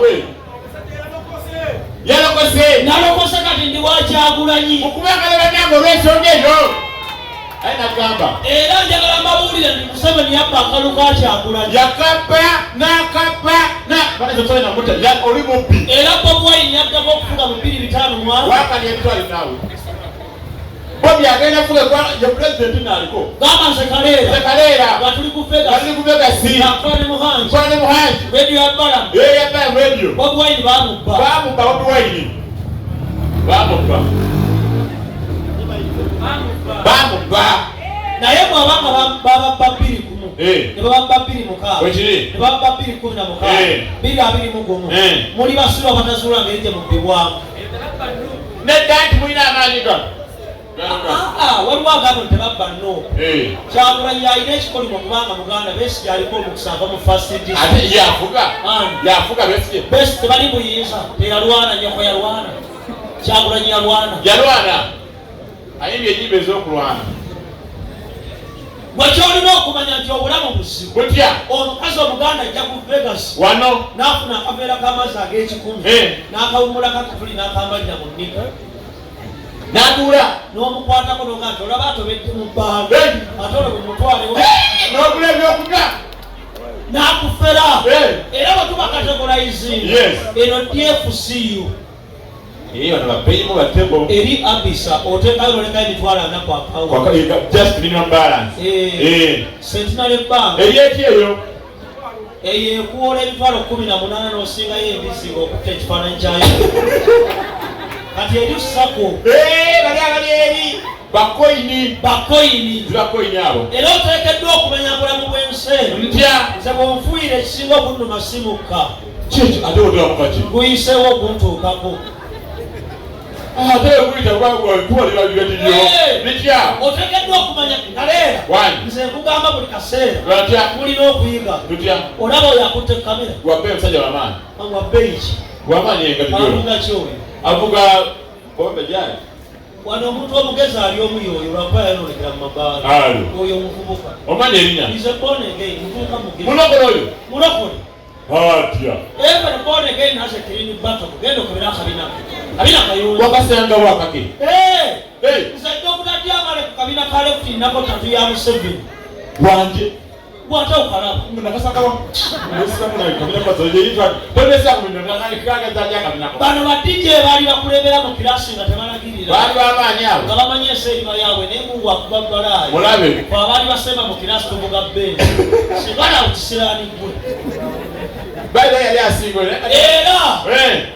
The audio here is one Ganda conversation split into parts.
yawe yalokose nalokose kati ndi Wakyagulanyi okubanga lebanyango olw'ensonga eyo aina gamba era njagala amawulire ndi Museveni yabba akalu ka Kyagulanyi yakapa nakapa banazotoye namuta oli mubbi era Bobi Wine yaddako okufuga mu 2-5 mwaka wakali ebitwali naawe Bobi agenda fuga kwa ya president naliko gamba nze kalera batuli ku Vegas nakwane muhanji radio ya Balamu ya Balamu radio Bobi Wine bamubba Bobi Wine bamubba naye mwabanga baba babiri kumu ne baba babiri mukaaba wekiri ne baba babiri 15 221 muli basula batazula ngeje mu bibwamu ne danti mwina amaanyi ga waliwo agamba nti tebabba nno Kyagulanyi alina ekikolimo kubanga muganda Besigye aliko omukisa ava mu first edition ate yafuga Besigye tebali buyinza teyalwana nyoko yalwana Kyagulanyi yalwana ayimbye enyimba ez'okulwana bwekyolina okumanya nti obulamu buzibu butya omukazi omuganda ajja ku Vegas wano n'afuna akaveera k'amazzi ag'ekikumi n'akawumula kakatuli n'akambanja mu nniga n'atuula n'omukwatako noga nti olaba atobedde mu bbanga ate olwo bumutwalewo n'ogula ebyokulya n'akufera era bwe tuba kategorizinga eno DFCU bano bapeyimu batebo eri abisa oteekayo oleka emitwalo 4 ku account just minimum balance sentinary bank eri eki eyo eyo ekuwola emitwalo 18 n'osingayo embisinga okutta ekifaananyi kyayo kati eri sako bali eri bakoyini abo era oteekeddwa okumanya bulamu bw'ensi eno ntya nze bw'onfuuyira ekisinga okunnuma simukka kiki ate oteamukaki guyiseewo okuntuukako ate ekuyita tuwalira bibetibyo bitya oteekeddwa okumanya kalera nze nkugamba buli kaseera mulina okuyiga olaba oyo akutte kamera wabbe musajja wamaanyi wabbeiki wamaanyi avuga kyoyo avuga obejani wano omuntu omugezi ali omu yoyo lwakuba yanolekera mu mabaala oyo omuvubuka omanyi erinya ize born again muvubuka mugezi mulokole oyo mulokole atya even born again has a clean battle genda okubera kabina kayonja wakasanga wakake nze Dr. T Amale ku kabina ka lefti nako tatu ya Museveni wanje bwate okalaba bano ba DJ baali bakulembera mu kirasi nga tebalagirira nga bamanyi enseriba yaabwe naye mungu akuba balaayo abaali basemba mu kirasi tuvuga benzi sigala utisiraaniggwe era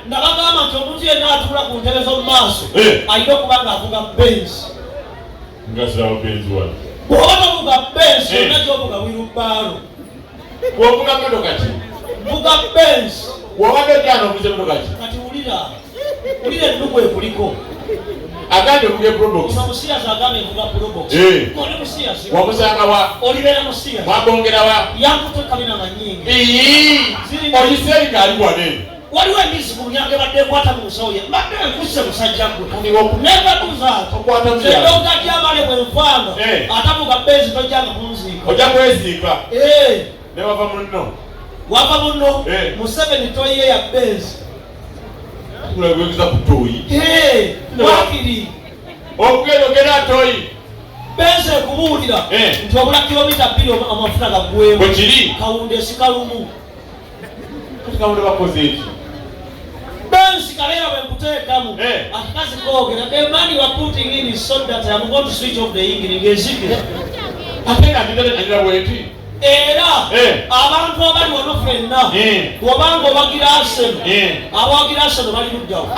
nga bagamba nti omuntu yenna atula ku ntebe z'omu maaso alina okuba nga avuga benzi bw'oba tovuga benzi olina gyovuga wirubaalo bw'ovuga motoka ki vuga benzi bw'obadde ojjana ovuze motoka ki kati wulira ennugu ekuliko agambye okuga probox omusiyasi agambye envuga probox oli musiyasi wamusanga wa olibeera musiyasi mwagongera wa yankute kabina nga nyingi oyiseeri ngaali wane waliwo embizi ku munyango ebadde ekwata mu nsawo ye mbadde enkusse musajja gwe nebaduzaako nze Dr. T Amale bwe nfanga atavuga benzi tojjanga kunziika ojja kweziika ne wava munno wava munno Museveni toyiye ya benzi kulagwegeza ku tooyi wakiri okugerogera toyi benzi ekubuulira nti obula kilomita 2 amafuta gaggweemu bwekiri kawunde esikalumu kati kawunde bakoze eki benzi kalera bwe nkuteekamu akakazi koogera the man you are putting in is so that I'm going to switch off the engine ng'ezikira ate nga ndinira bweti era abantu abali wano ffenna bw'obanga obagira Arsenal abawagira Arsenal bali luddawo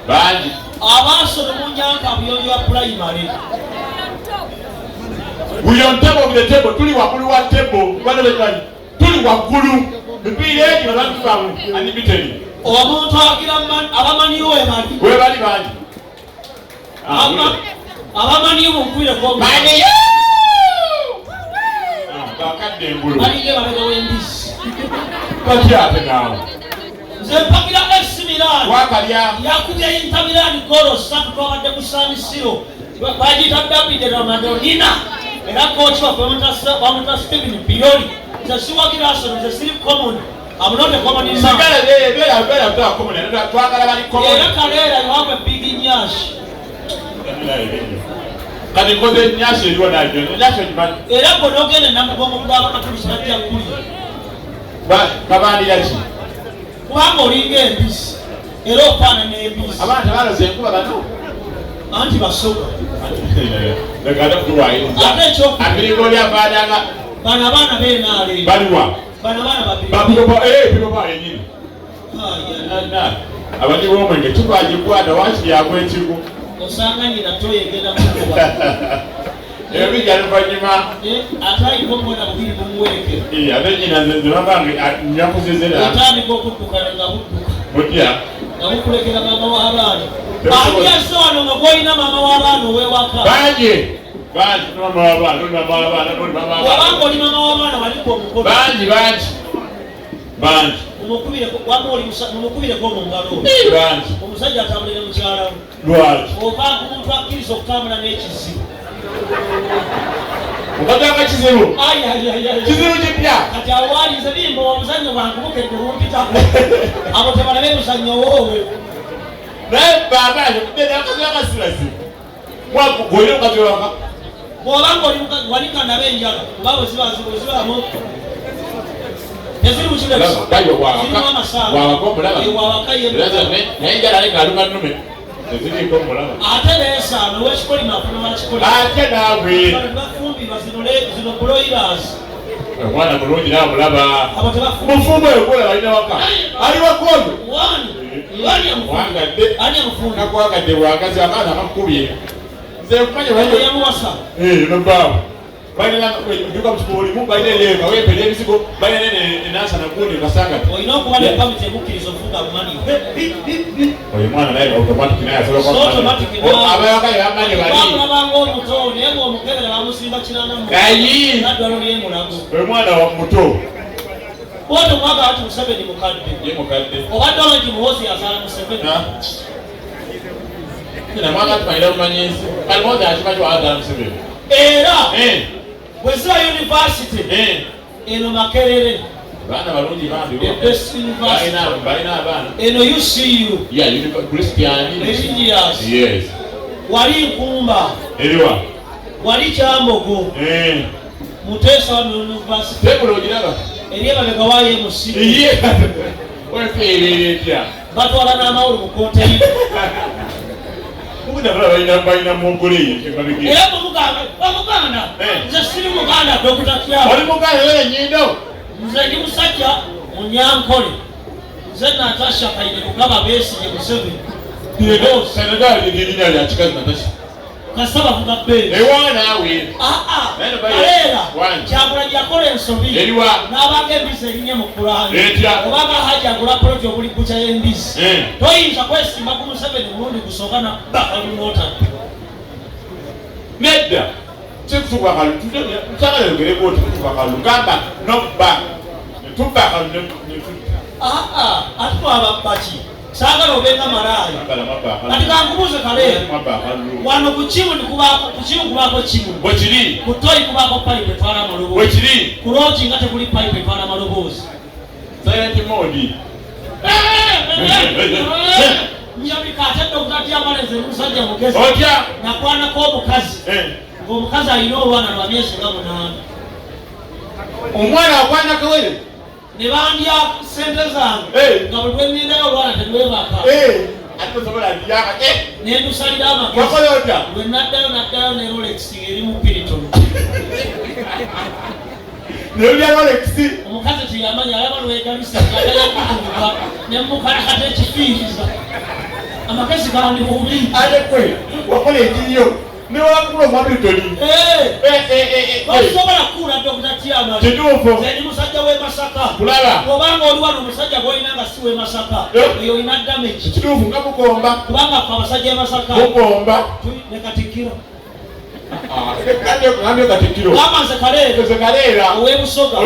bangi abasono munyanka buyonjo ya primary buyo ntebo bile tebo tuli waggulu wa tebo bano bekanyi tuli waggulu mipiira egi babantu baabwe unlimited omuntu agira abamanyiwo webali bangi abamanyiwo munkwire maniyo bakadde engulu balige babega w'embisi kati ate naawe nze mpagira AC Milan wakalya yakubye Inter Milan golo 3 twabadde ku San Siro bagita Davide Ramadonina era coach wa Bamata Steven Pioli nze siwagira asono nze siri common. I'm not a common in man. Sigala bela to common era twagala bali common. Era kalera you have a big nyash. Kati koze nyash eriwo nayo. Nyash ejimani. Era bonogene namugongo kubaba katulisa kya kuli. Kabandi yachi. Kubanga olinga embisi. Era opaana n'embisi. Abantu baloze enkuba bano. Anti basoga. Legada kuwayi. Ate ekyokuba. Abirigoli abadanga. Bano abaana beenaale. Baliwa. Bano abaana babiri. Bapiroba piroba yenyini. Abandi bomwenge tubagikwata wansi yakwekigo. Osanga nyina toyegenda mukuba. Ebijja luvanyuma. Atayiko mbona bubiri bumuwerekera. Ate nyina nze babange nyakuzezera. Atandika okudduka nga budduka. Mutya. Nga bukulekera mama w'abaana. Aliyaso wano nga gwolina mama w'abaana ow'ewaka. Bangi mama w'abaana, wabanga oli mama w'abaana waliko omukono. Bangi. Mumukubireko mu ngalo. Omusajja atambulira mukyala we. Lwaki? Ovaanga omuntu akkiriza okutambula n'ekizibu. Okatanga kizibu? Kizibu kipya? Kati awalize bimba omuzannyo bwankubukedde bumpitako. Abo tebalabe muzannyo woowe. Naye baba akutera akazi akasirasi. Mwakugolera okatolaka. Bw'obanga waliko nabo enjala kuba bwe zibamu. Neziri mu kiro ekyo. Zirimu amasaawa. Wawaka yebuka. Naye enjala aleka aluka nnume. Neziriko mulaba. Ate n'esaano ow'ekikolima afuna wakikola. Ate naawe. Bano tebafumbirwa zino broilers. Omwana mulungi nawe mulaba. Abo tebafumbirwa. Mufumbo ekola balina waka. Ali wakondo. Ani amufunda. Nakwagadde bwagazi abaana bakubye. Nze kumanya bayo yamuwasa. Nobaawo. Balina ojuka mukibuli mu balina lenga wepele ebizigo balina enasa nagundi kasanga. Olina okuba ne pamiti emukkiriza ofuga mani. Oyo mwana naye automatic naye asobola kwa. Automatic naye. Abayaka yamanye bali. Bamulabanga omuto naye bw'omukebera bamusimba kinana mu. Ayi. Naddala ly'emulago. Oyo mwana wa muto. Bw'oto mwaga ati Museveni mukadde. Ye mukadde. Obadde olagi muwozi yazaala Museveni. Kina mwaga tumalira kumanyinsi. Kali mwozi akimanyi wazaala Museveni. Era. Bwe ziba university. Eno Makerere. Baana balungi bambi. The best university. Balina abaana. Eno UCU. Yeah, Christian. Religious. Yes. Wali Nkumba. Eriwa. Wali Kyambogo. Muteesa wa university. Tebula ogiraba. Erieba begawaye musibu. Wefereetya. Batwala n'amawulu mu kooteri. Balina mugole ye. Era Bamuganda. Nze siri Muganda Dr. Kyama. Oli Muganda wewe nyindo. Nze ndi musajja Munyankole. Nze Natasha Kaine kugaba Besigye Museveni. Senegal lirina lya kikazi Natasha. Kasaba vuga bbe. Ewa naawe. Kalera. Kyagulanyi yakola ensobi. Eriwa. N'abaga embisi erinnya mu Kurani. Etya. Obanga Hajji agula poloti obuli bukya y'embisi. Toyinza kwesimba ku Museveni mulundi gusooka na bakalunota. Nedda. Tekutubakalu. Tusagala yogere bwoti kutubakalu. Gamba nobba. Tubakalu. Ate twaba baki. Saagala obenga malaaya. Kati kankubuuze Kalera. Wano ku kimu kubaako kimu. Bwe kiri. Ku toyi kubaako payipu etwala amaloboozi. Bwe kiri. Ku loogi nga tekuli payipu etwala amaloboozi. Silent mode. Njabika ate Dr. T Amale nze musajja mugezi. Otya. Nakwanako omukazi. Ng'omukazi alina olwana lwa myezi nga 8. Omwana akwanako wele. Ne bandya ssente zange. Nga buli lwe nnindayo olwana telwebaka. Ate osobola ndiyaka. Ne ndusalira amagezi. Wakola otya. Lwe naddayo ne Rolex eri mu Piriton. Neulya Rolex. Omukazi teyamanya alaba lwegalisa agayakituuka ne mukalakata ekifiiriza. Amagezi gandi bubi. Ate kwe wakola ekiriyo. Newakula omwabitoli. Osobola kuula Dr. T Amale. Kituufu. Nze ndi musajja w'e Masaka. Kulaba. Obanga oli wano omusajja gw'olina nga si w'e Masaka. Eyo olina damage. Kituufu nga mugomba. Kubanga ffe abasajja b'e Masaka. Mugomba. Ne Katikkiro. Kande Katikkiro. Gamba nze Kalera. Nze Kalera. Ow'ebusoga.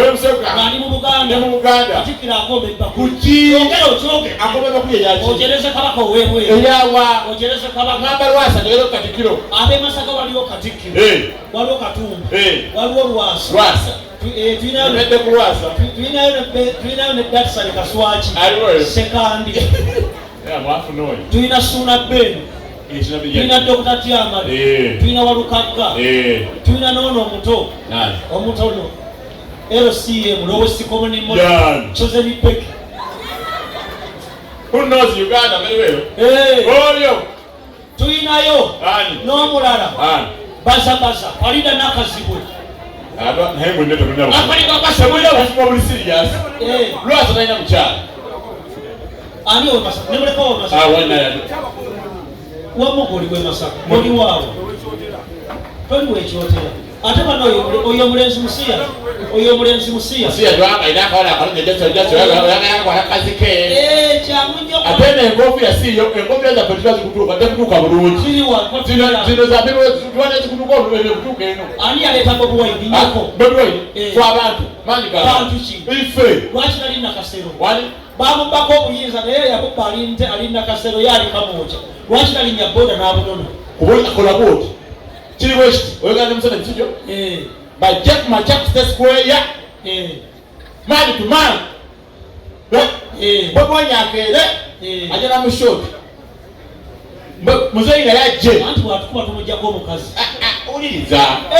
Ng'ali mu Buganda. Ne mu Buganda. Katikkiro akomba ebbaku. Kuki. Yogera okyoge. Akomba ku yaki. Ogereze Kabaka ow'ebweru. Eyawa. Ogereze Kabaka. Ngamba Lwasa tegero Katikkiro. Ab'e Masaka waliwo Katikkiro. Waliwo Katumba. Waliwo Lwasa. Nende kuwasa. Tuinayo ne Datsun Kaswachi. Sekandi. Yeah, mwafu noy. Tuina Suna Ben. Tuina Dr. T Amale. Tuina Walukaka. Tuina Nono Omuto. Omuto no. LCM, lowest common in modern. Chosen Pek. Who knows Uganda very well? Oh, yo. Tuina yo. No Murara. Baza. Palida Nakazibwe. I don't hang with them. I'm going to pass away. I was probably serious. Lots of them child. I know Massa. Never call us. I want that. One more body with Massa. Body wow. Don't wait your tail. I never know you. Or your Murenzi Musia. Or your Murenzi Musia. See a drug. I never heard of I then go for a CEO and go to the particular group, but then look at the road. See you want to know. I need a little boy. But wait, watch the Lina Casero. One Babu Bako is an area of Alina Casero Yari Kamoja. Watch the Lina Boda and Abudona. Who collaborate? Chili West, we got them to the by Jack, my Jack Square, yeah. Man to man. But one yake, I don't have a shot. But Mosaic, I just want to come to Jacob because only that.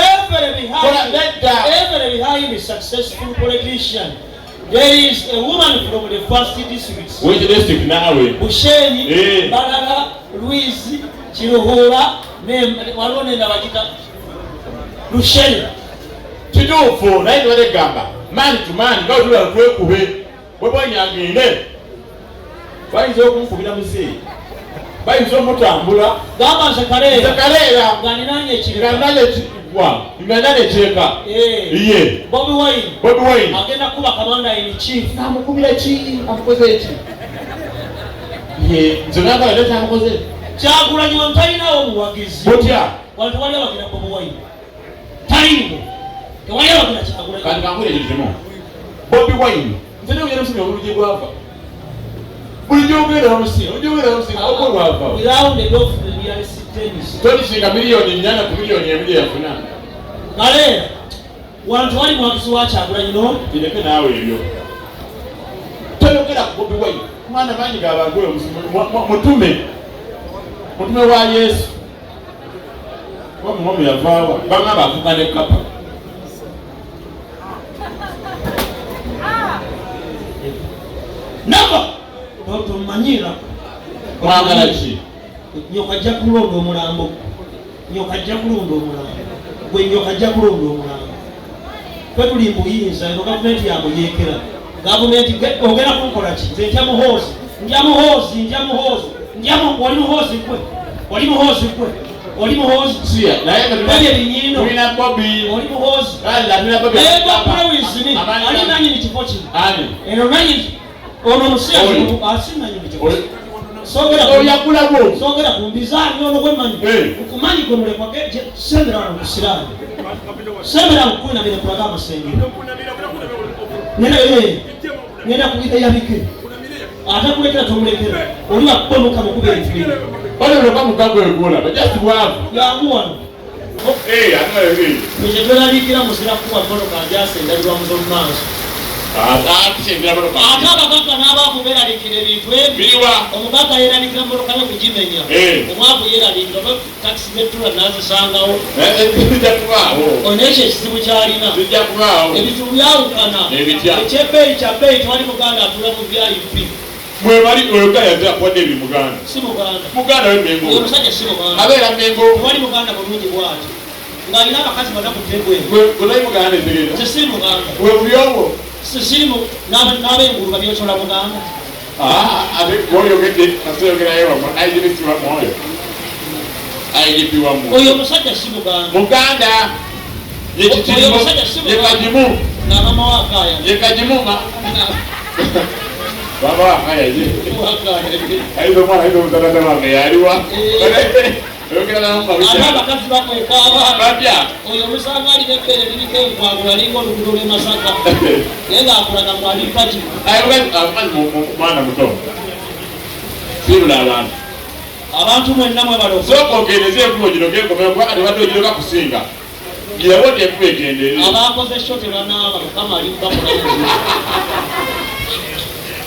Every highly successful politician. There is a woman from the first district. Which district now? Busheni, Balaga, Louise, Chirohora, name Malone Navagita. Busheni. To do for night with a gamba. Man to man, go to a quick way. What one young in why is open for them to say? Why is so much Ambula? Gama Kalera, Ganani, one. You may not check up. Yeah. Bobby Wayne. Again, a Kuba commander in chief. I'm a Kuba chief. I'm positive. Yeah. So now I let him go. Chagura, you want Taina or Nwagie? What ya? What do I have Bobby Wayne? Taina. The way I have Chagura. Can't come with it. Bobby Wayne. The new year is going to go over. Will you get on see? Will you get on see? I'll go over. Without the love of the reality tennis. 26 million in Yana, million every day for now. Kalera, want to watch Chagura, you know? In the canal, you tell you get up, Bobby Wayne. Man, a man, you got a girl. Mutume. Mutume, why, yes. What mommy have vowed? Bangaba, who can a couple. Never! Dr. Manira. Mwagalachi. Nyoka jakulondo mulambo. Nyoka jakulondo mulambo. Gwe nyoka jakulondo mulambo. Kwe tuli mbuyinza eno gavumenti yambo yekera. Gavumenti ogera kukola ki? Nze ntya muhoozi. Oli muhoozi. Siya, naye nga tulina Bobby. Oli muhoozi. Tulina Bobby. Prawisi ali nanyini kifo kino. Eno nanyini ono musezi asinanyi kifo. Sogera kumbizani ono gwemanyi. Okumanyi gwe mulekwa sembera wano kusirani. Sembera okuna bile kulaga amasengero. Nenda kuyita yabike. Ate kulekera tomulekera. Oli wakubonoka mukube ebifiri. Wale unapa mkago egula, but just wavu. Yangu wano. Anwe Nijebela likira musira kuwa mkono kanjase ndaliwa mzomu manso. Kisembira mkono kanjase. Ataba kaka naba kubera likire bintu ebi. Biliwa. Omukaka yera likira mkono kano kujimenya. Omwavu yera likira taxi betula nazi sangawo. Tujja kubawo. Oneshe ekizibu kyalina. Tujja kubawo. Ebitu byawukana. Ekyebeeyi kya beeyi tewali muganda atula mu byalipi. Mwe bali oyogala ya kwa David Muganda. Si Muganda. Muganda we Mengo. Oyo musajja si Muganda. Abeera Mengo. Tewali Muganda bulungi bw'ati. Ng'alina abakazi banakutegwe. Gwe Muganda ezegera. Si Muganda. We buyongo. Siri n'abengulu babyotola Muganda. Ate bw'oyogedde kasiyogera yewamu IGP wa mwoyo. IGP wa mwoyo. Oyo musajja si Muganda. Muganda. Oyo musajja si Muganda. Yekajimu. Na mama wa Akaya. Yekajimu ma. Baba haya je. Aizo mwana aizo mtanda wange yaliwa. Yogera na mama bicha. Aba bakazi bako ekaba. Babya. Oyo musanga ali nebere libike kwagula lingo lugulule Masaka. Yenga akulaga mwali pati. Mwana muto. Sibula abantu. Abantu mwenna mwe balo. Soko gereze kubo giroge komera kwa ati bado giroga kusinga. gira wote efuegendere abakoze shote banaba kama alimba kuna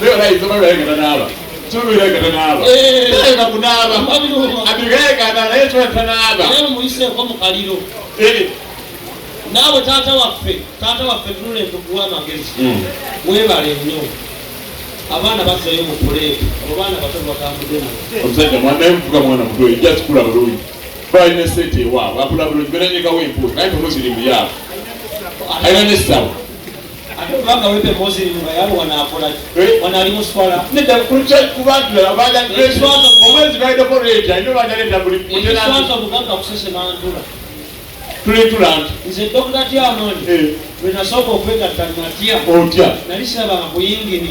leo rai zoma leo kanaba tumu leo kanaba leo kunaba abigaya kanaba leo tunaba leo muise ko mukaliro nawe tata waffe tunule tukuwa magezi webale nnyo abaana bazayo mu kuleeta abaana bato bakambudde omusajja mwana mvuga mwana muto ejja tukula bulungi balina sente ewaabwe akula bulungi benanyekawo empuuzi naye tomuzirimu yaabwe alina nessawa ate obanga wepe muzirimu nga yawe wanaakola wanaali muswala nedda kubantu omwezi baideko leeta ino banyaleeta buli ekiswaza bugagga kusesemantula tuletula nti nze Dr. T Amale lwe nasooka okwegatta natya otya nali sirabanga kuyingini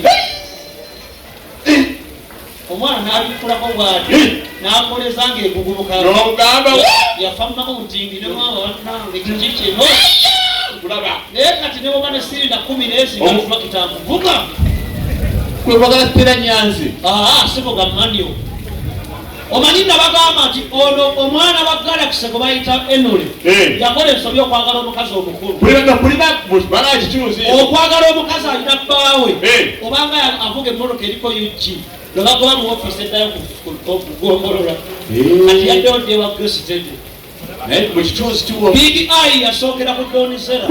omwana n'abikulako bw'ati n'akolezanga egugubuka n'ogamba yafammako mutindi ne mwaba bannange kiki kino kulaba naye kati ne bwoba ne sirinda 10 n'ezinga kitambuvuga kwebagala tera nyanzi sivuga manyo omanyi nabagamba nti ono omwana wa Galaxy gwe bayita Enole yakola ensobi okwagala omukazi omukulu okwagala omukazi alina bbaawe obanga avuga emmotoka eriko UG lwebagoba mu ofiisi eddayo okugombolola kati yaddewodde wa Grace Tende Big I yasookera ku Donizera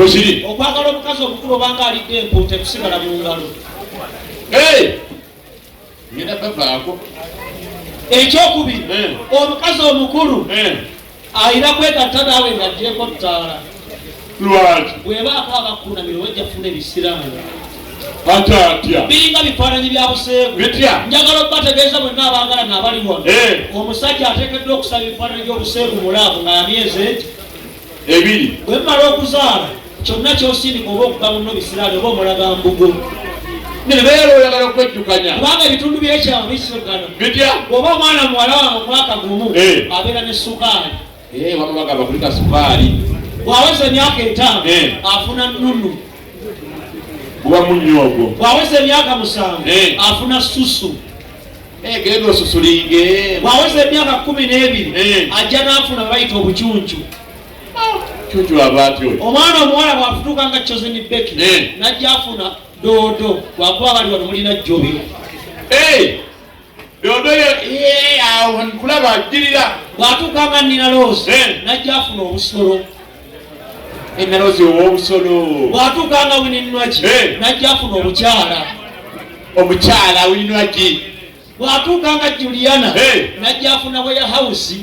okwagala omukazi omukulu obanga alidde empuuta ekusigala mu ngalo ngenda bavaako ekyokubiri omukazi omukulu ayina kwegatta naawe ng'agyeko ttaala lwaki bwebaako abakunamiro wejja kufuna ebisiraani atatya biringa bifaananyi bya buseegu bitya njagala okubategeeza bwenna abaagala naabali wano omusajja ateekeddwa okusaba ebifaananyi by'obuseegu mulaavu nga yamyezi ebiri bwe mmala okuzaala kyonna kyosindika oba okuga muno bisiraani oba omulaga mbugo nebeera oyagala okwejjukanya kubanga ebitundu byekyama bisogana bitya bw'oba omwana muwala wange omwaka gumu abeera ne sukaali wama bagamba kulika sukaali bw'aweza emyaka 5 afuna nnunu oba munyoogo bw'aweza emyaka 7 afuna susu genda osusulinge bw'aweza emyaka 12 ajja n'afuna bayita obucuncu cuncu aba atyo omwana omuwala bw'afutuuka nga Chosen Becky najja afuna doodo bwakuba bali wano mulina jjobi doodo awo kulaba ajjirira bw'atuuka nga Nina Rose najja afuna obusolo enalozi ow'obusolo bw'atuuka nga Winnie Nwagie najja afuna obukyala omukyala Nwagie bw'atuuka nga Juliana najja afuna warehouse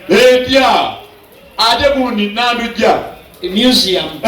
etya ate gundi nandujja museum